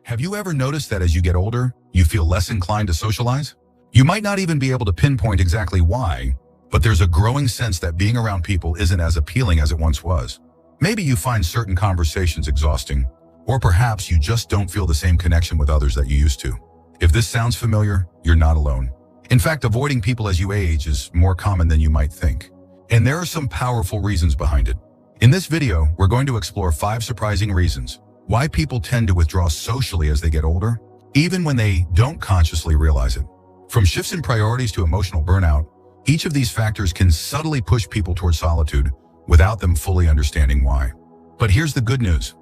Have you ever noticed that as you get older, you feel less inclined to socialize? You might not even be able to pinpoint exactly why, but there's a growing sense that being around people isn't as appealing as it once was. Maybe you find certain conversations exhausting, or perhaps you just don't feel the same connection with others that you used to. If this sounds familiar, you're not alone. In fact, avoiding people as you age is more common than you might think. And there are some powerful reasons behind it. In this video, we're going to explore 5 surprising reasons why people tend to withdraw socially as they get older, even when they don't consciously realize it. From shifts in priorities to emotional burnout, each of these factors can subtly push people towards solitude without them fully understanding why. But here's the good news.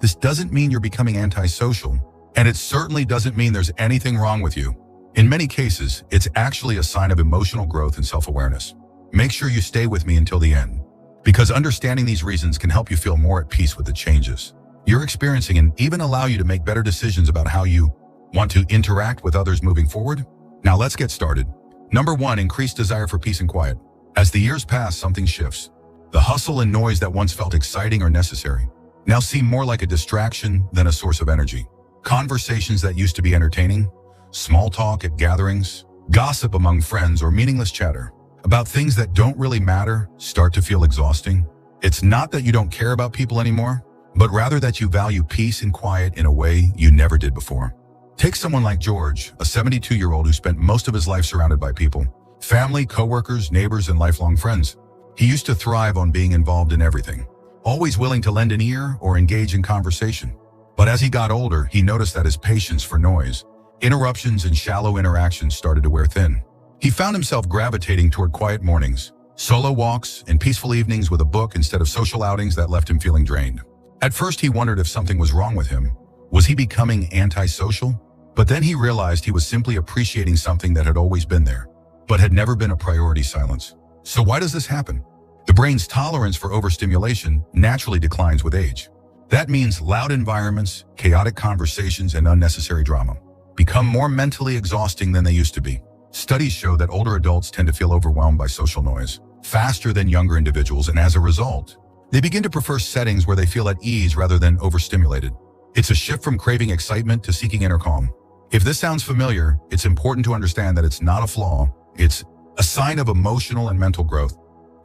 This doesn't mean you're becoming antisocial, and it certainly doesn't mean there's anything wrong with you. In many cases, it's actually a sign of emotional growth and self-awareness. Make sure you stay with me until the end, because understanding these reasons can help you feel more at peace with the changes you're experiencing and even allow you to make better decisions about how you want to interact with others moving forward. Now let's get started. Number 1, increased desire for peace and quiet. As the years pass, something shifts. The hustle and noise that once felt exciting or necessary now seem more like a distraction than a source of energy. Conversations that used to be entertaining, small talk at gatherings, gossip among friends, or meaningless chatter about things that don't really matter start to feel exhausting. It's not that you don't care about people anymore, but rather that you value peace and quiet in a way you never did before. Take someone like George, a 72-year-old who spent most of his life surrounded by people, family, coworkers, neighbors, and lifelong friends. He used to thrive on being involved in everything, always willing to lend an ear or engage in conversation. But as he got older, he noticed that his patience for noise, interruptions, and shallow interactions started to wear thin. He found himself gravitating toward quiet mornings, solo walks, and peaceful evenings with a book instead of social outings that left him feeling drained. At first, he wondered if something was wrong with him. Was he becoming antisocial? But then he realized he was simply appreciating something that had always been there, but had never been a priority: silence. So why does this happen? The brain's tolerance for overstimulation naturally declines with age. That means loud environments, chaotic conversations, and unnecessary drama become more mentally exhausting than they used to be. Studies show that older adults tend to feel overwhelmed by social noise faster than younger individuals, and as a result, they begin to prefer settings where they feel at ease rather than overstimulated. It's a shift from craving excitement to seeking inner calm. If this sounds familiar, it's important to understand that it's not a flaw. It's a sign of emotional and mental growth.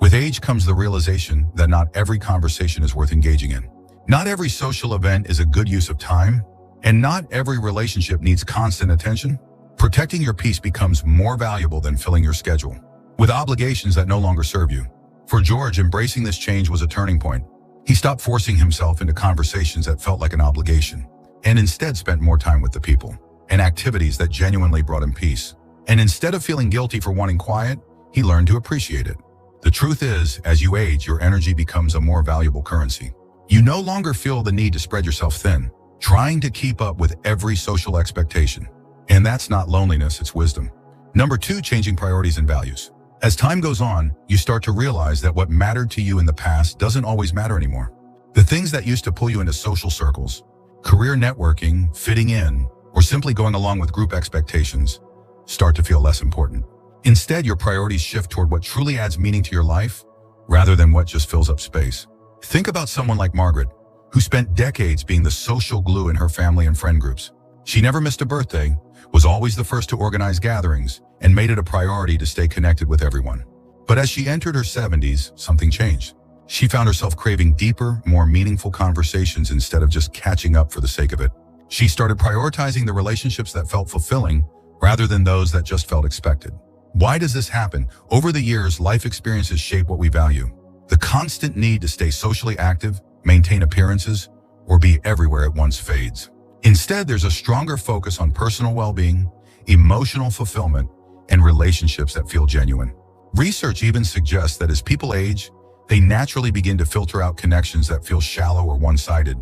With age comes the realization that not every conversation is worth engaging in. Not every social event is a good use of time, and not every relationship needs constant attention. Protecting your peace becomes more valuable than filling your schedule with obligations that no longer serve you. For George, embracing this change was a turning point. He stopped forcing himself into conversations that felt like an obligation, and instead spent more time with the people and activities that genuinely brought him peace. And instead of feeling guilty for wanting quiet, he learned to appreciate it. The truth is, as you age, your energy becomes a more valuable currency. You no longer feel the need to spread yourself thin, trying to keep up with every social expectation. And that's not loneliness, it's wisdom. Number 2, changing priorities and values. As time goes on, you start to realize that what mattered to you in the past doesn't always matter anymore. The things that used to pull you into social circles, career networking, fitting in, or simply going along with group expectations start to feel less important. Instead, your priorities shift toward what truly adds meaning to your life rather than what just fills up space. Think about someone like Margaret, who spent decades being the social glue in her family and friend groups. She never missed a birthday, was always the first to organize gatherings, and made it a priority to stay connected with everyone. But as she entered her 70s, something changed. She found herself craving deeper, more meaningful conversations instead of just catching up for the sake of it. She started prioritizing the relationships that felt fulfilling rather than those that just felt expected. Why does this happen? Over the years, life experiences shape what we value. The constant need to stay socially active, maintain appearances, or be everywhere at once fades. Instead, there's a stronger focus on personal well-being, emotional fulfillment, and relationships that feel genuine. Research even suggests that as people age, they naturally begin to filter out connections that feel shallow or one-sided,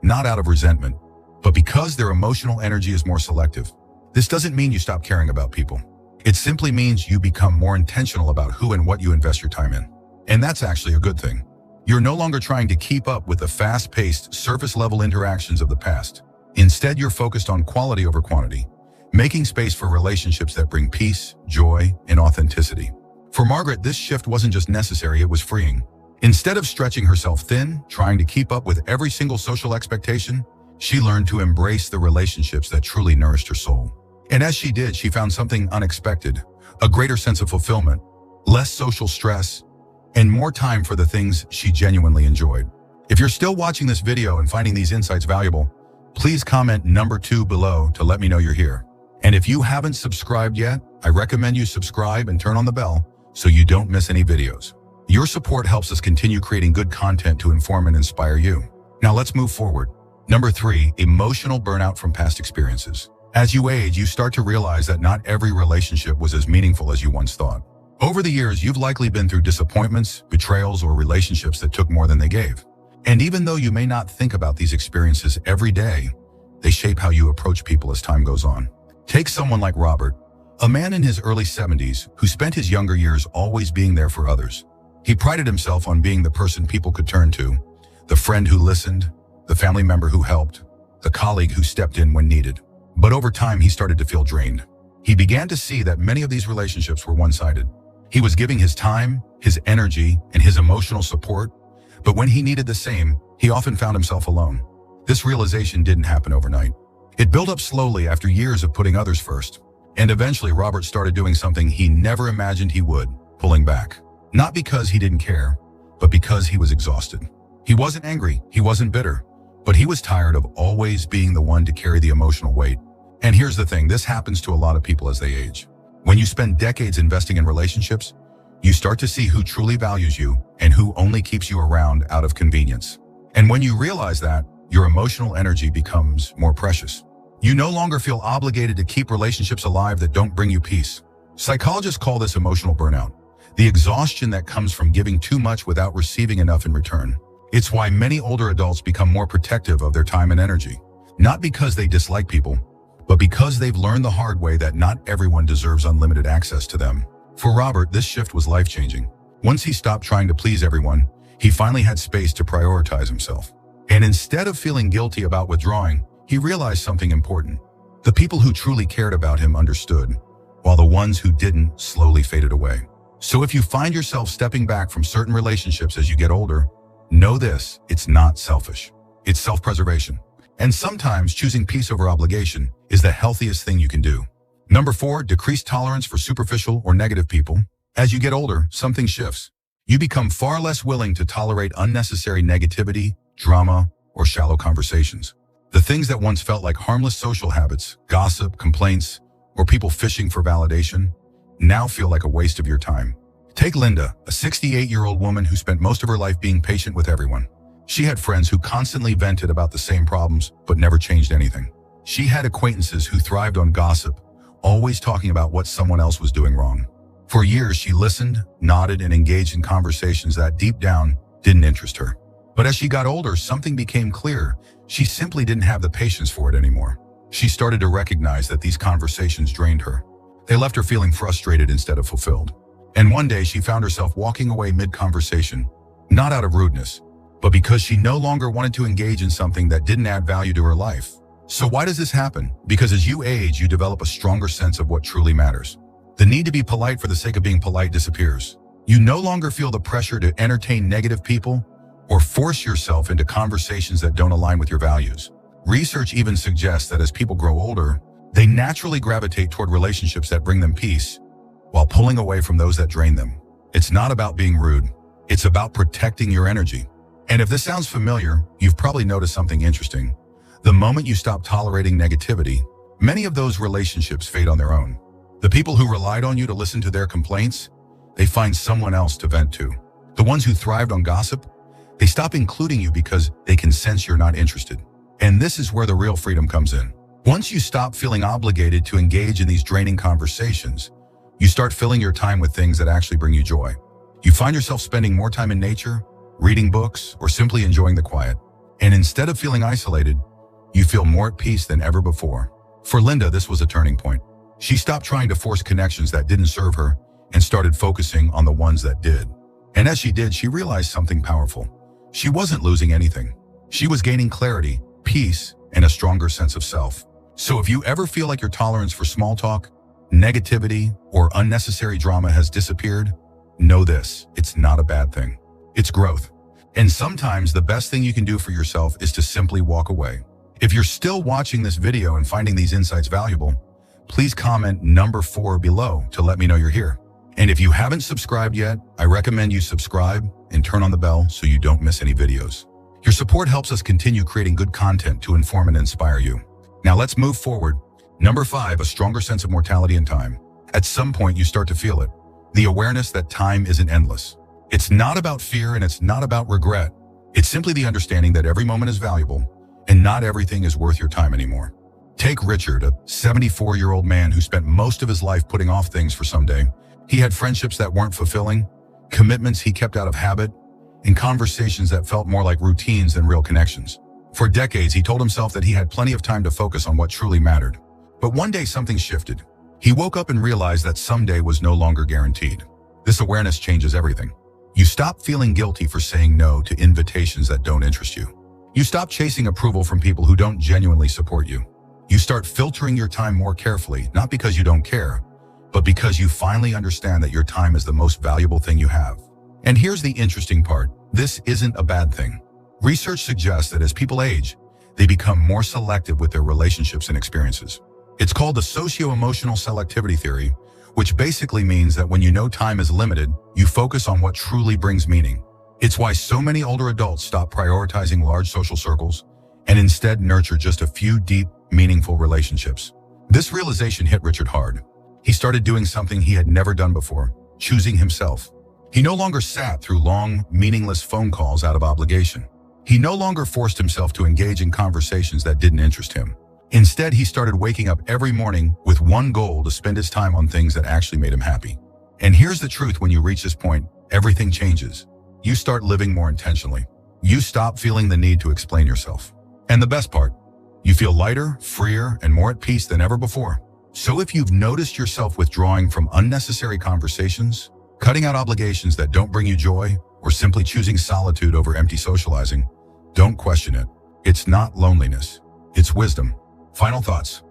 not out of resentment, but because their emotional energy is more selective. This doesn't mean you stop caring about people. It simply means you become more intentional about who and what you invest your time in. And that's actually a good thing. You're no longer trying to keep up with the fast-paced, surface-level interactions of the past. Instead, you're focused on quality over quantity, making space for relationships that bring peace, joy, and authenticity. For Margaret, this shift wasn't just necessary, it was freeing. Instead of stretching herself thin, trying to keep up with every single social expectation, She learned to embrace the relationships that truly nourished her soul. And as she did, she found something unexpected, a greater sense of fulfillment, less social stress, and more time for the things she genuinely enjoyed. If you're still watching this video and finding these insights valuable, please comment number 2 below to let me know you're here. And if you haven't subscribed yet, I recommend you subscribe and turn on the bell so you don't miss any videos. Your support helps us continue creating good content to inform and inspire you. Now let's move forward. Number 3, emotional burnout from past experiences. As you age, you start to realize that not every relationship was as meaningful as you once thought. Over the years, you've likely been through disappointments, betrayals, or relationships that took more than they gave. And even though you may not think about these experiences every day, they shape how you approach people as time goes on. Take someone like Robert, a man in his early 70s who spent his younger years always being there for others. He prided himself on being the person people could turn to, the friend who listened, the family member who helped, the colleague who stepped in when needed. But over time, he started to feel drained. He began to see that many of these relationships were one-sided. He was giving his time, his energy, and his emotional support, but when he needed the same, he often found himself alone. This realization didn't happen overnight. It built up slowly after years of putting others first. And eventually, Robert started doing something he never imagined he would, pulling back. Not because he didn't care, but because he was exhausted. He wasn't angry, he wasn't bitter, but he was tired of always being the one to carry the emotional weight. And here's the thing, this happens to a lot of people as they age. When you spend decades investing in relationships, you start to see who truly values you and who only keeps you around out of convenience. And when you realize that, your emotional energy becomes more precious. You no longer feel obligated to keep relationships alive that don't bring you peace. Psychologists call this emotional burnout, the exhaustion that comes from giving too much without receiving enough in return. It's why many older adults become more protective of their time and energy, not because they dislike people, but because they've learned the hard way that not everyone deserves unlimited access to them. For Robert, this shift was life-changing. Once he stopped trying to please everyone, he finally had space to prioritize himself. And instead of feeling guilty about withdrawing, he realized something important. The people who truly cared about him understood, while the ones who didn't slowly faded away. So if you find yourself stepping back from certain relationships as you get older, know this, it's not selfish. It's self-preservation. And sometimes choosing peace over obligation is the healthiest thing you can do. Number 4, decreased tolerance for superficial or negative people. As you get older, something shifts. You become far less willing to tolerate unnecessary negativity, drama, or shallow conversations. The things that once felt like harmless social habits, gossip, complaints, or people fishing for validation, now feel like a waste of your time. Take Linda, a 68-year-old woman who spent most of her life being patient with everyone. She had friends who constantly vented about the same problems, but never changed anything. She had acquaintances who thrived on gossip, always talking about what someone else was doing wrong. For years, she listened, nodded, and engaged in conversations that deep down didn't interest her. But as she got older, something became clear. She simply didn't have the patience for it anymore. She started to recognize that these conversations drained her. They left her feeling frustrated instead of fulfilled. And one day, she found herself walking away mid-conversation, not out of rudeness, but because she no longer wanted to engage in something that didn't add value to her life. So why does this happen? Because as you age, you develop a stronger sense of what truly matters. The need to be polite for the sake of being polite disappears. You no longer feel the pressure to entertain negative people or force yourself into conversations that don't align with your values. Research even suggests that as people grow older, they naturally gravitate toward relationships that bring them peace, while pulling away from those that drain them. It's not about being rude. It's about protecting your energy. And if this sounds familiar, you've probably noticed something interesting. The moment you stop tolerating negativity, many of those relationships fade on their own. The people who relied on you to listen to their complaints, they find someone else to vent to. The ones who thrived on gossip, they stop including you because they can sense you're not interested. And this is where the real freedom comes in. Once you stop feeling obligated to engage in these draining conversations, you start filling your time with things that actually bring you joy. You find yourself spending more time in nature, reading books, or simply enjoying the quiet. And instead of feeling isolated, you feel more at peace than ever before. For Linda, this was a turning point. She stopped trying to force connections that didn't serve her and started focusing on the ones that did. And as she did, she realized something powerful. She wasn't losing anything. She was gaining clarity, peace, and a stronger sense of self. So if you ever feel like your tolerance for small talk, negativity, or unnecessary drama has disappeared, know this, it's not a bad thing. It's growth. And sometimes the best thing you can do for yourself is to simply walk away. If you're still watching this video and finding these insights valuable, please comment number 4 below to let me know you're here. And if you haven't subscribed yet, I recommend you subscribe and turn on the bell so you don't miss any videos. Your support helps us continue creating good content to inform and inspire you. Now let's move forward. Number 5, a stronger sense of mortality and time. At some point you start to feel it. The awareness that time isn't endless. It's not about fear and it's not about regret. It's simply the understanding that every moment is valuable and not everything is worth your time anymore. Take Richard, a 74-year-old man who spent most of his life putting off things for someday. He had friendships that weren't fulfilling, commitments he kept out of habit, and conversations that felt more like routines than real connections. For decades, he told himself that he had plenty of time to focus on what truly mattered. But one day something shifted. He woke up and realized that someday was no longer guaranteed. This awareness changes everything. You stop feeling guilty for saying no to invitations that don't interest you. You stop chasing approval from people who don't genuinely support you. You start filtering your time more carefully, not because you don't care, but because you finally understand that your time is the most valuable thing you have. And here's the interesting part. This isn't a bad thing. Research suggests that as people age, they become more selective with their relationships and experiences. It's called the socio-emotional selectivity theory, which basically means that when you know time is limited, you focus on what truly brings meaning. It's why so many older adults stop prioritizing large social circles and instead nurture just a few deep, meaningful relationships. This realization hit Richard hard. He started doing something he had never done before, choosing himself. He no longer sat through long, meaningless phone calls out of obligation. He no longer forced himself to engage in conversations that didn't interest him. Instead, he started waking up every morning with one goal: to spend his time on things that actually made him happy. And here's the truth: when you reach this point, everything changes. You start living more intentionally. You stop feeling the need to explain yourself. And the best part, you feel lighter, freer, and more at peace than ever before. So if you've noticed yourself withdrawing from unnecessary conversations, cutting out obligations that don't bring you joy, or simply choosing solitude over empty socializing, don't question it. It's not loneliness, it's wisdom. Final thoughts.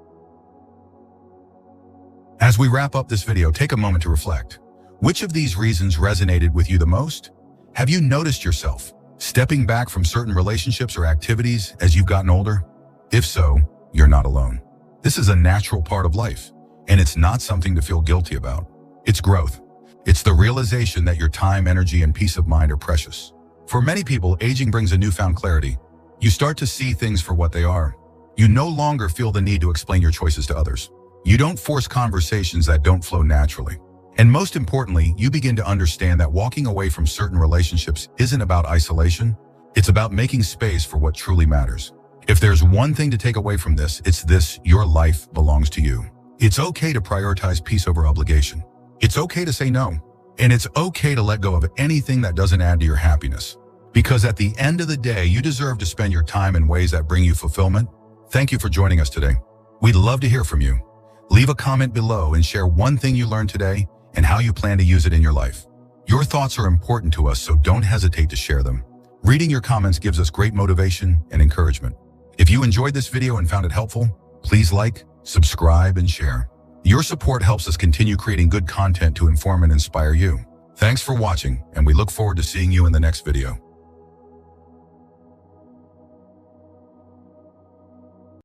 As we wrap up this video, take a moment to reflect. Which of these reasons resonated with you the most? Have you noticed yourself stepping back from certain relationships or activities as you've gotten older? If so, you're not alone. This is a natural part of life, and it's not something to feel guilty about. It's growth. It's the realization that your time, energy, and peace of mind are precious. For many people, aging brings a newfound clarity. You start to see things for what they are. You no longer feel the need to explain your choices to others. You don't force conversations that don't flow naturally. And most importantly, you begin to understand that walking away from certain relationships isn't about isolation. It's about making space for what truly matters. If there's one thing to take away from this, it's this: your life belongs to you. It's okay to prioritize peace over obligation. It's okay to say no. And it's okay to let go of anything that doesn't add to your happiness. Because at the end of the day, you deserve to spend your time in ways that bring you fulfillment. Thank you for joining us today. We'd love to hear from you. Leave a comment below and share one thing you learned today and how you plan to use it in your life. Your thoughts are important to us, so don't hesitate to share them. Reading your comments gives us great motivation and encouragement. If you enjoyed this video and found it helpful, please like, subscribe, and share. Your support helps us continue creating good content to inform and inspire you. Thanks for watching, and we look forward to seeing you in the next video.